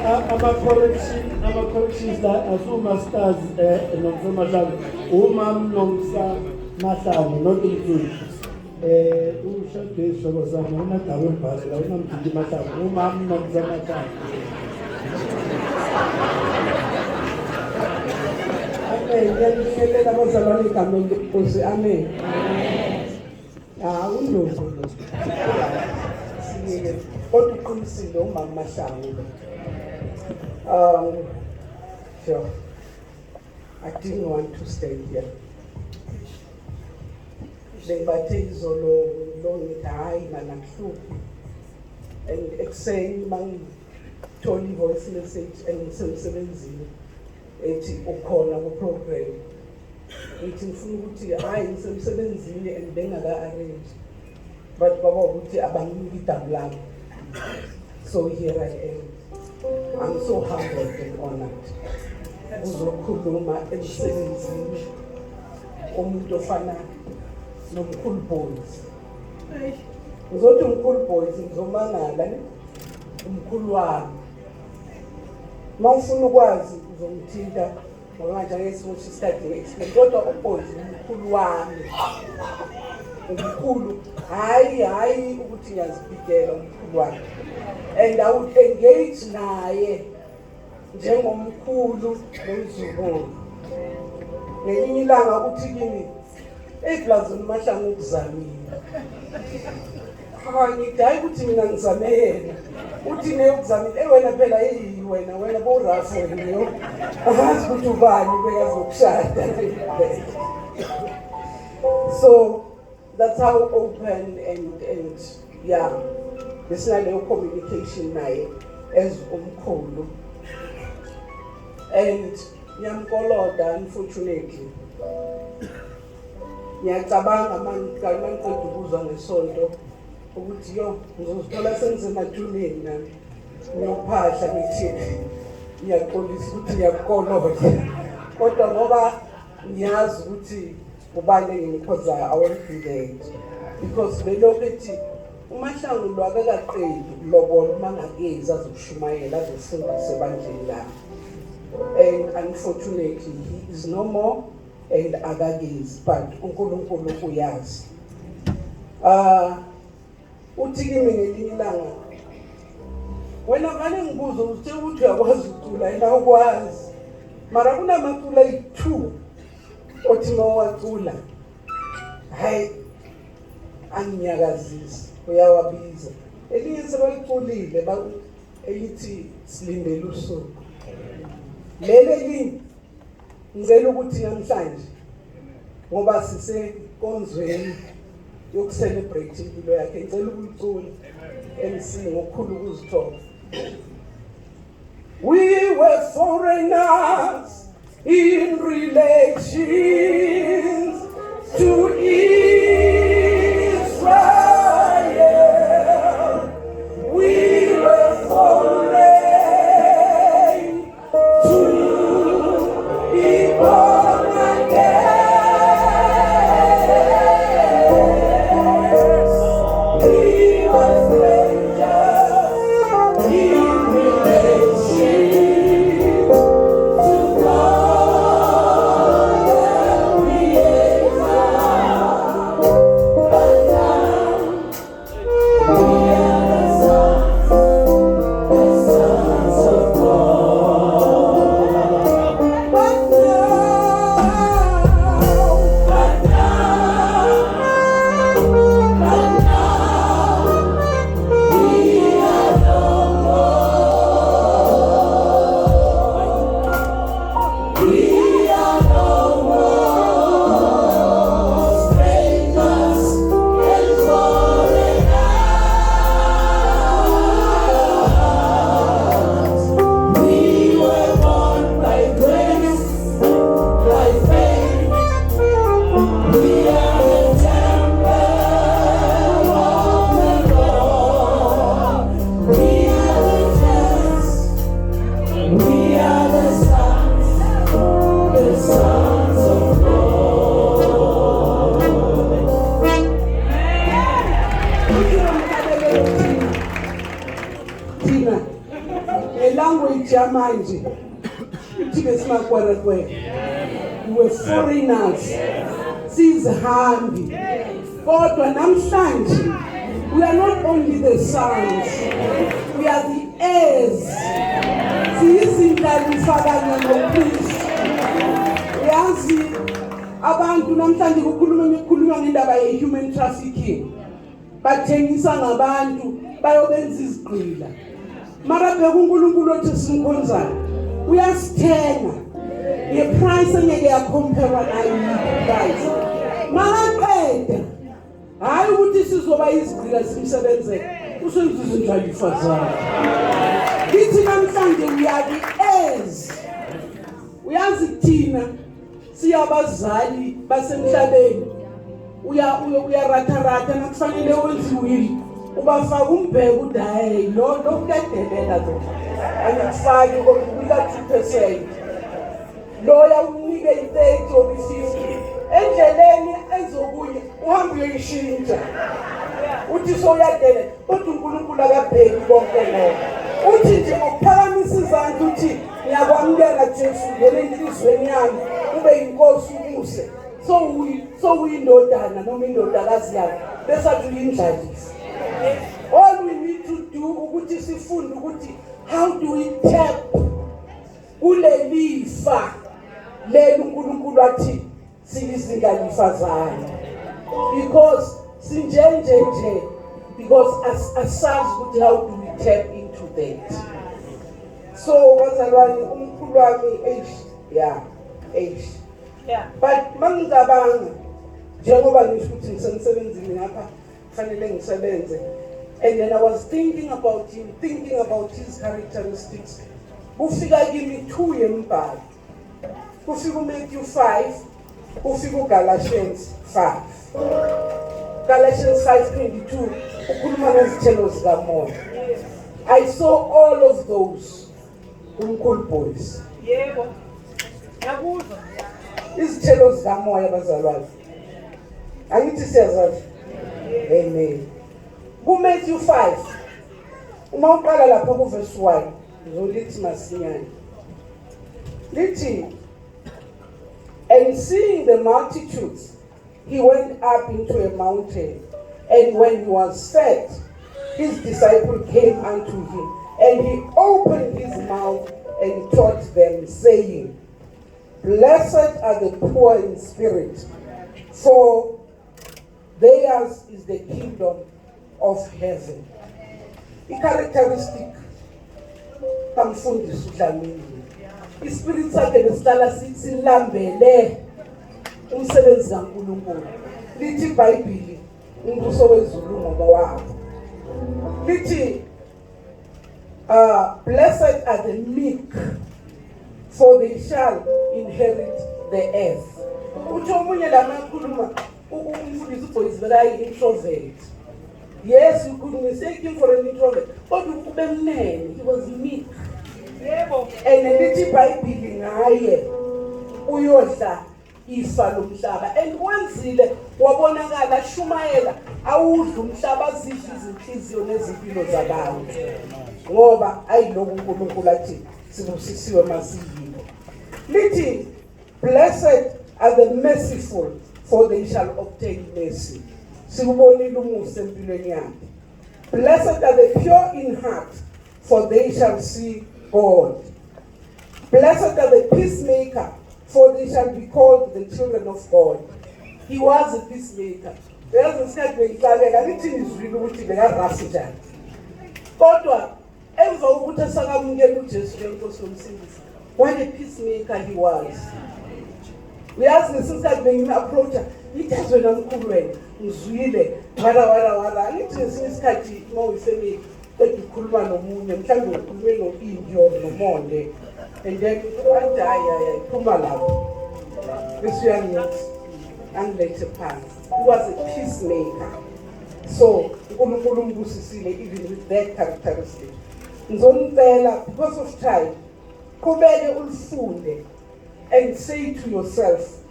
ama-corrections la asu-masters nomsa Mahlangu umam nomsa Mahlangu not Mtshuki ushade isihlobo sami unadawo embhalela unamthindi Mahlangu umam nomsa Mahlangu amen ngiyabingelela abazalwane egameni lenkosi amen undlovu siyeke kodwa uqinisile umama Mahlangu sure. I didn't want to stay here. Bengibathe izolo lo ngithi hayi mana kuhluphi and ekuseni mangithola i-voice message engisemsebenzini ethi ukhona ku-program ngithi ngifuna ukuthi hayi ngisemsebenzini and bengaka-arrange but baba ukuthi abanginiki idamu lami so here I am. I'm so humbled and honored. Uzokhuluma emsebenzini umuntu ofana nomkhulu boys. Ngizothi umkhulu boys ngizomangala umkhulu wami. Mawufuna ukwazi uzongithinta ngoba manje ngesinye isikhathi explain kodwa uboys umkhulu wami. Umkhulu hayi ukuthi ngiyazibikela umkhulu wami. And I would engage naye njengomkhulu nomzukulu. Ngelinye ilanga uthi kimi eplazini Mahlangu ukuzamile. Ngithi hayi ukuthi mina ngizame yena. Uthi ne ukuzamile wena phela wena borafu wena. Ahazi ukuthi ubani bekazokushada. So that's how open and yeah. This is no communication naye as umkhulu. And ngiyamkoloda unfortunately. Ngiyacabanga mangiceda ukuzwa ngesonto ukuthi ngizozithola sengizemathuneni nami. Ngiyophahla ngithi ngiyaxolisa ukuthi ngiyakoloda. Kodwa ngoba ngiyazi ukuthi ubani engikhoza I won't do that. Because belokuthi uMahlangu lo akakaqedi lobola mangakezi azokushumayela azofundisa ebandleni lami. And unfortunately he is no more and akakezi but uNkulunkulu uyazi. Uthi kimi ngelinye ilanga wena vane ngibuzo uthi uyakwazi ukucula yena ukwazi mara kunamacula ayi-2 othi mawacula hayi anginyakazisa uyawabiza elinye sebaliculile elithi silindele usuku leli ngicela ukuthi namhlanje ngoba sisenkonzweni yokucelebrate impilo yakhe ngicela ukulicula MC ngokukhulu ukuzithoba. We were foreigners in relations to Israel. We were foreign to be born again. We were strangers in relations to God and Creator. language yamanje ithi besimagwerekwe we foreigners sizihambi kodwa namhlanje we are not only the sons, we are the heirs. Siyizindlalifa kanye noKristu. Yazi abantu namhlanje kukhulunywa ngendaba ye human trafficking. Bathengisa ngabantu bayobenza izigqila. Mara bheka uNkulunkulu othi simkhonzayo. Uyasithenga. Ye price engeke yacompare nayo price. Maqeda. Hayi ukuthi sizoba izigqila simsebenzele. Usenza izindlalifa zakhe. Kithi namhlanje we are the heirs. Uyazi thina siyabazali basemhlabeni. Uya rata nakufanele wenziwe ubafaka umbheko udayi lo kuyadelela lo angifaki ngokunika 2%. Loya unike i30 or 50 endleleni ezokuye uhamba uyishintsha uthi soyadela kodwa uNkulunkulu akabheki konke lokho uthi nje ngokuphakamisa izandla uthi ngiyakwamukela Jesu ngene enhlizweni yami ube inkosi ukuse so uyindodana noma indodakazi yakhe bese athi uyindlalisa. All we need to do ukuthi sifunde ukuthi how do we tap kulelifa leli uNkulunkulu athi siyizingalifa zakhe because sinjenje because asazi ukuthi how do we tap into that. So bazalwane umkhulu wami age but mangicabanga njengoba ngisho ukuthi ngisemsebenzini ngapha kufanele ngisebenze and then I was thinking about him, thinking about his characteristics. Kufika kimi 2 yembhalo. Kufika uMatthew 5, kufika uGalatians 5. Galatians 5:22 ukhuluma ngezithelo zikamoya. I saw all of those umkhulu boys. Yebo. Yakuzwa. Izithelo zikamoya bazalwane. Angithi siyazazi. Amen. KuMatthew 5 uma uqala lapha kuverse 1 ngolithi masinyane. Lithi, and seeing the multitudes he went up into a mountain, and when he was set his disciple came unto him, and he opened his mouth and taught them, saying, Blessed are the poor in spirit, for theirs is the kingdom of heaven. The characteristic kamfundisi uDlamini. Ispirit sakhe besihlala silambele umsebenzi kaNkulunkulu. Lithi iBhayibheli umbuso wezulu ngoba wabo. Lithi blessed are the meek, for they shall inherit the earth. Uthi omunye lama khuluma umfundisi uBoyce bekayi introvert. Yes, you could mistake him for an introvert, but he was meek. And lithi iBhayibheli ngaye uyodla ifa lomhlaba and wenzile wabonakala shumayela awudla umhlaba azidla izinhliziyo nezimpilo zabantu ngoba ayiloko uNkulunkulu athi sibusisiwe masiyilo. Lithi blessed are the merciful, for they shall obtain mercy. Sikubonile umusa empilweni yakhe. Blessed are the pure in heart, for they shall see God. Blessed are the peacemaker, for they shall be called the children of God. He was a peacemaker. There's a step in Tabernacle. Anything is really what they are asking. Kodwa emva ukuthi asakamukela uJesu njengoNkosi nomsindisi, what a peacemaker he was. Uyazi ngesikhathi bengina-approacha ngithi wena mkhulu wena ngizwile wala ngithi ngesinye isikhathi uma uyifamily kodwa ukhuluma nomunye mhlawumbe ukhulume no-Indio nomonde and then wathi hayi iphuma lapho bese uyangithi angilethe phansi. He was a peacemaker. So uNkulunkulu umbusisile even with that characteristic. Ngizonicela because of time kumele ulifunde and say to yourself,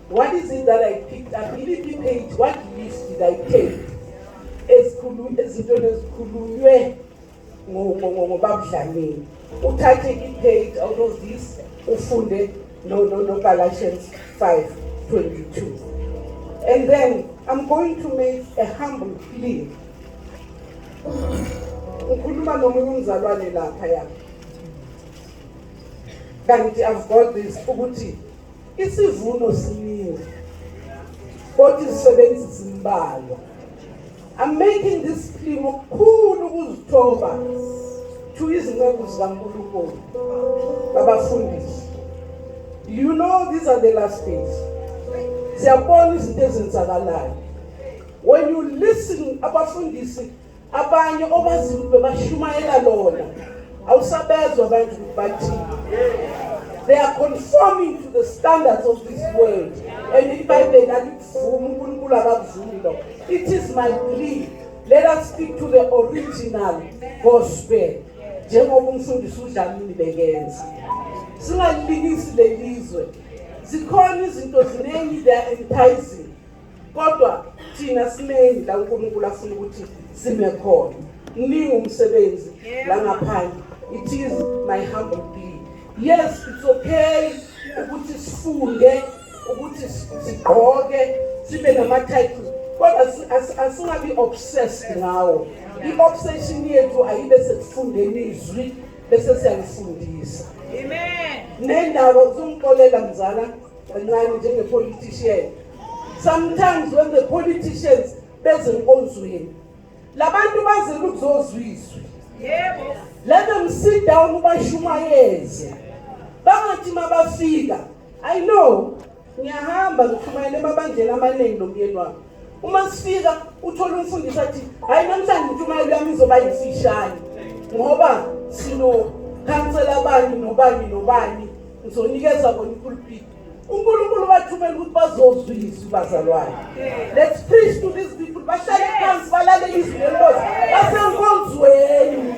what is it that I picked up? Iliphi page, what list did I take? Ezintweni ezikhulunywe ngobaba Dhlamini. Uthathe i-page out of this ufunde no Galatians 5:22. And then I'm going to make a humble plea. Ukhuluma nomunye umzalwane lapha ya. Kanti I've got this ukuthi isivuno siningi. Kodwa isisebenzi simbalwa. I'm making this plea ngokukhulu ukuzithoba to izinceku zikaNkulunkulu abafundisi. You know these are the last days. Siyabona izinto ezenzakalayo. When you listen abafundisi abanye obaziyo bebashumayela lona awusabezwa abantu bathi they are conforming to the standards of this world, and iBhayibheli alivumi uNkulunkulu akavumi lo. It is my plea, let us stick to the original gospel njengoba umfundisi uDlamini bekenza. Singalibikisi lelizwe. Zikhona izinto ziningi they are enticing. Kodwa thina sinengi la uNkulunkulu afuna ukuthi sime khona. Mningi umsebenzi la ngaphandle. It is my humble plea. Yes, it's okay ukuthi sifunde, ukuthi sigqoke, sibe nama-titles. Kodwa asingabi obsessed ngawo. I-obsession yethu ayibe sekufundeni izwi bese siyalifundisa. Amen. Nendaba uzungixolela mzala kancane njenge-politician. Sometimes when the politicians bezenkonzweni, labantu bazela ukuzozwiswa. Yebo. Let them sit down ubashumayeze. Bangathi mabafika. I know ngiyahamba ngishumayele emabandleni amaningi nomyeni wami. Uma sifika uthola umfundisi athi hayi namhlanje intshumayelo yami izoba yimfishane ngoba sino kansela abani nobani ngizonikeza bona iPulpit. uNkulunkulu bathumela ukuthi bazozwiswa bazalwane. Let's preach to these people. Bahlale phansi balale izwi lenkosi. Basenkonzweni.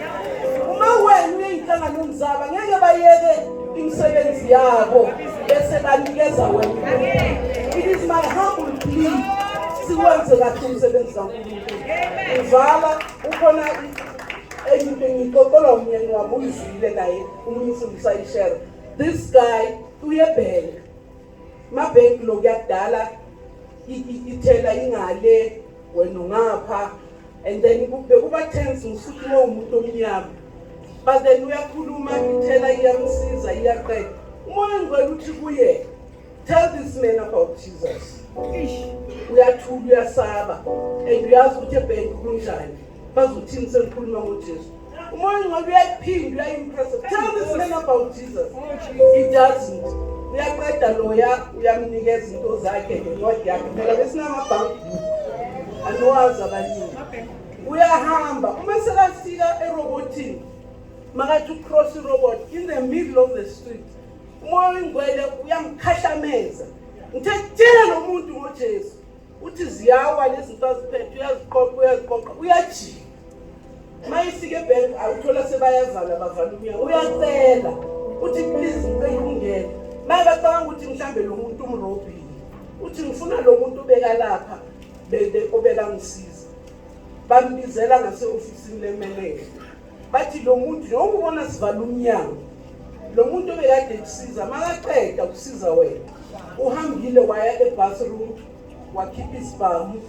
Uma wena uyinhlangano nzaba ngeke bayeke imisebenzi yabo bese banikeza wena. It is my humble plea. Siwenze kahle umsebenzi kaNkulunkulu. Uvala ukhona into ngixoxela umyeni wami uyizwile naye umunye umfundisi ayishare. This guy uyebhenki. Mabhenki lo kuyadala ithela ingale wena ngapha and then bekuba tense ngisuthi lo umuntu omnyama. But then uyakhuluma ithela iyamsiza iyaqeda. Umoya ngicela uthi kuye tell this man about Jesus. Uyathula uyasaba and uyazi ukuthi ebhenki kunjani. Bazothini sengikhuluma ngoJesu. Umoya ngicela uyaphinda uyayimpress. Tell this man about Jesus. He doesn't. Uyaqeda loya uyamnikeza into zakhe ngencwadi yakhe phela besinamabhanki anwazi abaningi. Uyahamba uma sekafika erobotini makathi ucross irobot in the middle of the street. Umoya ngcwele uyamkhahlameza. Ngithethe lo muntu ngoJesu uthi ziyawa lezinto aziphethe uyaziqoqa uyajika. Mayifike ebhenki awuthola sebayavala bavala umnyango uyacela uthi please ngicela ungene. Bayacabanga ukuthi mhlambe lo muntu umrobhile. Uthi ngifuna lo muntu ubeka lapha obeka ngisiza. Bambizela ngase-ofisini lemenenja. Bathi lo muntu njengoba ubona sivala umnyango. Lo muntu obekade kusiza makaqeda ukusiza wena. Uhambile waya e-bathroom wakhipha isibhamu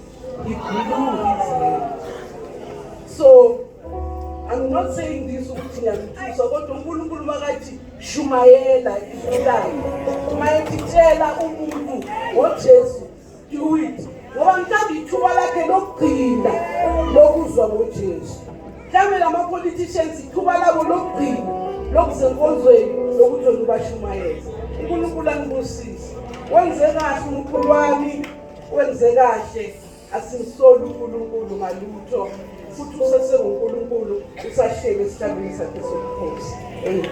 iguluka. So I'm not saying this ukuthi ngiyakuthusa kodwa uNkulunkulu makathi shumayela izilalo. Mayithela umuntu ngoJesu do it. Ngoba mhlawumbe ithuba lakhe lokugcina lokuzwa ngoJesu. Mhlawumbe lama politicians ithuba labo lokugcina lokuzenkonzweni lokuthi ubashumayeza. uNkulunkulu angibusise. Wenze kahle uNkulunkulu wami, wenze kahle. Asimsoli uNkulunkulu ngalutho. Futhi usesenguNkulunkulu usashiyele esithandweni sakhe sobukhosi. Amen.